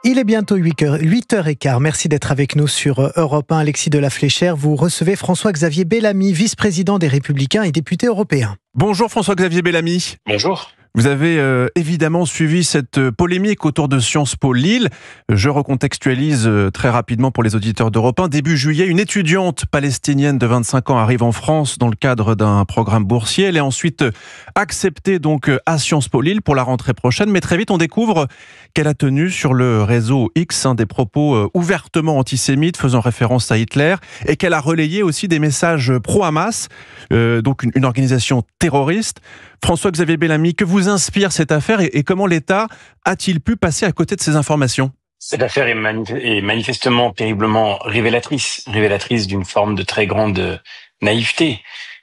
Il est bientôt 8h15. Merci d'être avec nous sur Europe 1. Alexis de la Fléchère, vous recevez François-Xavier Bellamy, vice-président des Républicains et député européen. Bonjour François-Xavier Bellamy. Bonjour. Vous avez évidemment suivi cette polémique autour de Sciences Po Lille. Je recontextualise très rapidement pour les auditeurs d'Europe 1. Début juillet, une étudiante palestinienne de 25 ans arrive en France dans le cadre d'un programme boursier. Elle est ensuite acceptée donc à Sciences Po Lille pour la rentrée prochaine. Mais très vite, on découvre qu'elle a tenu sur le réseau X des propos ouvertement antisémites faisant référence à Hitler et qu'elle a relayé aussi des messages pro-Hamas, donc une organisation terroriste. François-Xavier Bellamy, que vous inspire cette affaire et comment l'État a-t-il pu passer à côté de ces informations ? Cette affaire est manifestement terriblement révélatrice d'une forme de très grande naïveté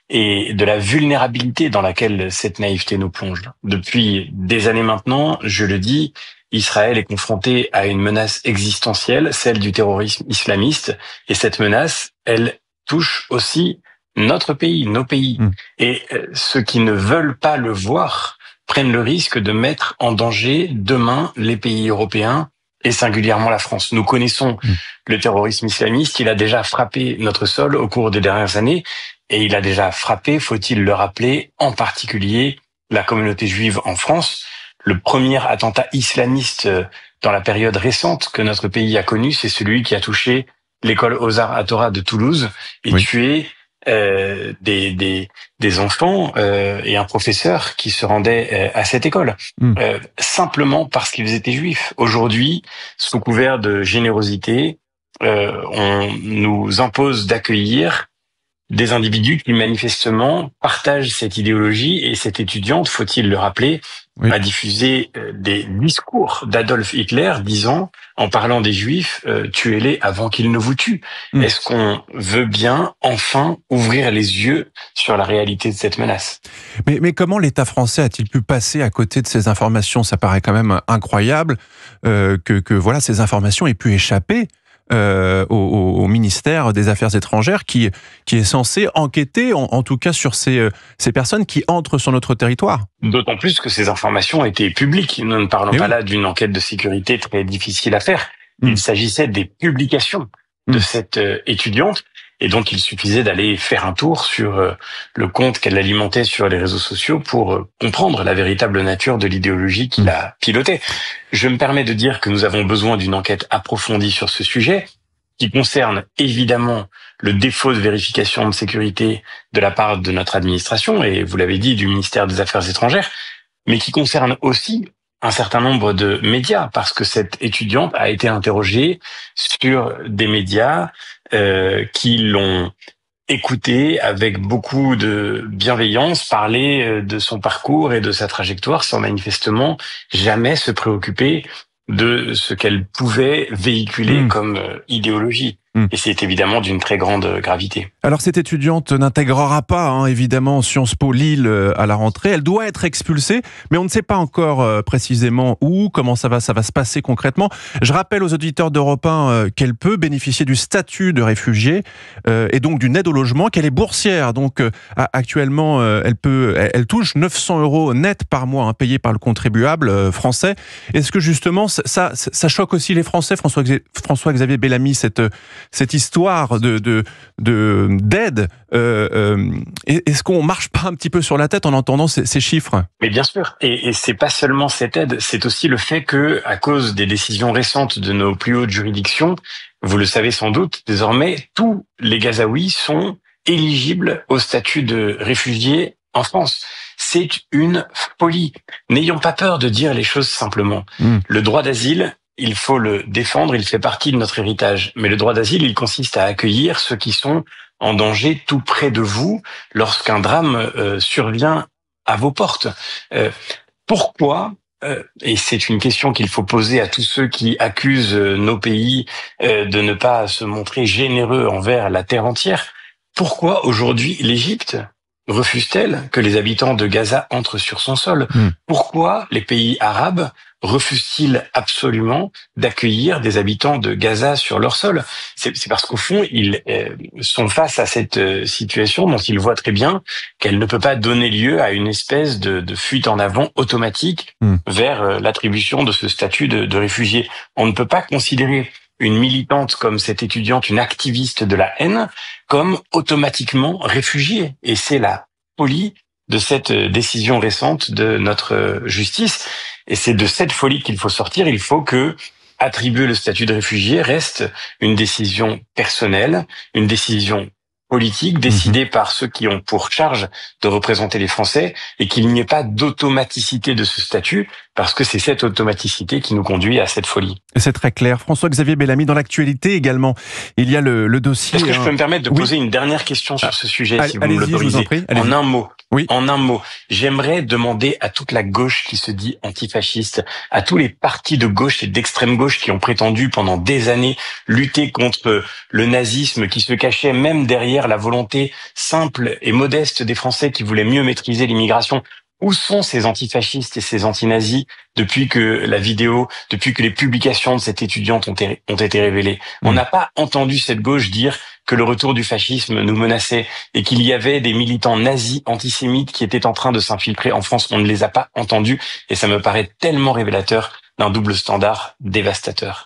et de la vulnérabilité dans laquelle cette naïveté nous plonge. Depuis des années maintenant, je le dis, Israël est confronté à une menace existentielle, celle du terrorisme islamiste, et cette menace, elle touche aussi notre pays, nos pays. Et ceux qui ne veulent pas le voir prennent le risque de mettre en danger demain les pays européens et singulièrement la France. Nous connaissons le terrorisme islamiste, il a déjà frappé notre sol au cours des dernières années et il a déjà frappé, faut-il le rappeler, en particulier la communauté juive en France. Le premier attentat islamiste dans la période récente que notre pays a connu, c'est celui qui a touché l'école Ozar HaTorah de Toulouse et tué des enfants et un professeur qui se rendait à cette école, simplement parce qu'ils étaient juifs. Aujourd'hui, sous couvert de générosité, on nous impose d'accueillir des individus qui manifestement partagent cette idéologie et cette étudiante, faut-il le rappeler, a diffusé des discours d'Adolf Hitler disant, en parlant des Juifs, tuez-les avant qu'ils ne vous tuent. Est-ce qu'on veut bien enfin ouvrir les yeux sur la réalité de cette menace ? Mais comment l'État français a-t-il pu passer à côté de ces informations ? Ça paraît quand même incroyable que voilà, ces informations aient pu échapper au ministère des Affaires étrangères qui est censé enquêter en tout cas sur ces personnes qui entrent sur notre territoire. D'autant plus que ces informations étaient publiques. Nous ne parlons pas là d'une enquête de sécurité très difficile à faire. Il s'agissait des publications de cette étudiante et donc il suffisait d'aller faire un tour sur le compte qu'elle alimentait sur les réseaux sociaux pour comprendre la véritable nature de l'idéologie qui la pilotait. Je me permets de dire que nous avons besoin d'une enquête approfondie sur ce sujet qui concerne évidemment le défaut de vérification de sécurité de la part de notre administration et vous l'avez dit du ministère des Affaires étrangères, mais qui concerne aussi un certain nombre de médias parce que cette étudiante a été interrogée sur des médias qui l'ont écouté avec beaucoup de bienveillance, parler de son parcours et de sa trajectoire sans manifestement jamais se préoccuper de ce qu'elle pouvait véhiculer comme idéologie. Et c'est évidemment d'une très grande gravité. Alors cette étudiante n'intégrera pas évidemment Sciences Po Lille à la rentrée. Elle doit être expulsée, mais on ne sait pas encore précisément où, comment ça va se passer concrètement. Je rappelle aux auditeurs d'Europe 1 qu'elle peut bénéficier du statut de réfugié et donc d'une aide au logement, qu'elle est boursière. Donc actuellement, elle touche 900 € net par mois payés par le contribuable français. Est-ce que justement ça choque aussi les Français, François-Xavier Bellamy, cette histoire d'aide, est-ce qu'on marche pas un petit peu sur la tête en entendant ces chiffres ? Mais bien sûr, et c'est pas seulement cette aide, c'est aussi le fait que, à cause des décisions récentes de nos plus hautes juridictions, vous le savez sans doute, désormais, tous les Gazaouis sont éligibles au statut de réfugiés en France. C'est une folie. N'ayons pas peur de dire les choses simplement. Le droit d'asile, il faut le défendre, il fait partie de notre héritage. Mais le droit d'asile, il consiste à accueillir ceux qui sont en danger tout près de vous lorsqu'un drame survient à vos portes. Pourquoi, et c'est une question qu'il faut poser à tous ceux qui accusent nos pays de ne pas se montrer généreux envers la terre entière, pourquoi aujourd'hui l'Égypte refuse-t-elle que les habitants de Gaza entrent sur son sol ? Pourquoi les pays arabes refuse-t-il absolument d'accueillir des habitants de Gaza sur leur sol? C'est parce qu'au fond, ils sont face à cette situation dont ils voient très bien qu'elle ne peut pas donner lieu à une espèce de fuite en avant automatique vers l'attribution de ce statut de réfugié. On ne peut pas considérer une militante comme cette étudiante, une activiste de la haine, comme automatiquement réfugiée. Et c'est la folie de cette décision récente de notre justice. Et c'est de cette folie qu'il faut sortir. Il faut que attribuer le statut de réfugié reste une décision personnelle, une décision politique décidée par ceux qui ont pour charge de représenter les Français, et qu'il n'y ait pas d'automaticité de ce statut, parce que c'est cette automaticité qui nous conduit à cette folie. C'est très clair. François-Xavier Bellamy, dans l'actualité également, il y a le dossier... Est-ce que je peux me permettre de poser une dernière question sur ce sujet, si vous me l'autorisez? En un mot. Oui. En un mot, j'aimerais demander à toute la gauche qui se dit antifasciste, à tous les partis de gauche et d'extrême gauche qui ont prétendu pendant des années lutter contre le nazisme, qui se cachait même derrière la volonté simple et modeste des Français qui voulaient mieux maîtriser l'immigration. Où sont ces antifascistes et ces antinazis depuis que depuis que les publications de cette étudiante ont été révélées? On n'a pas entendu cette gauche dire que le retour du fascisme nous menaçait et qu'il y avait des militants nazis antisémites qui étaient en train de s'infiltrer en France. On ne les a pas entendus, et ça me paraît tellement révélateur d'un double standard dévastateur.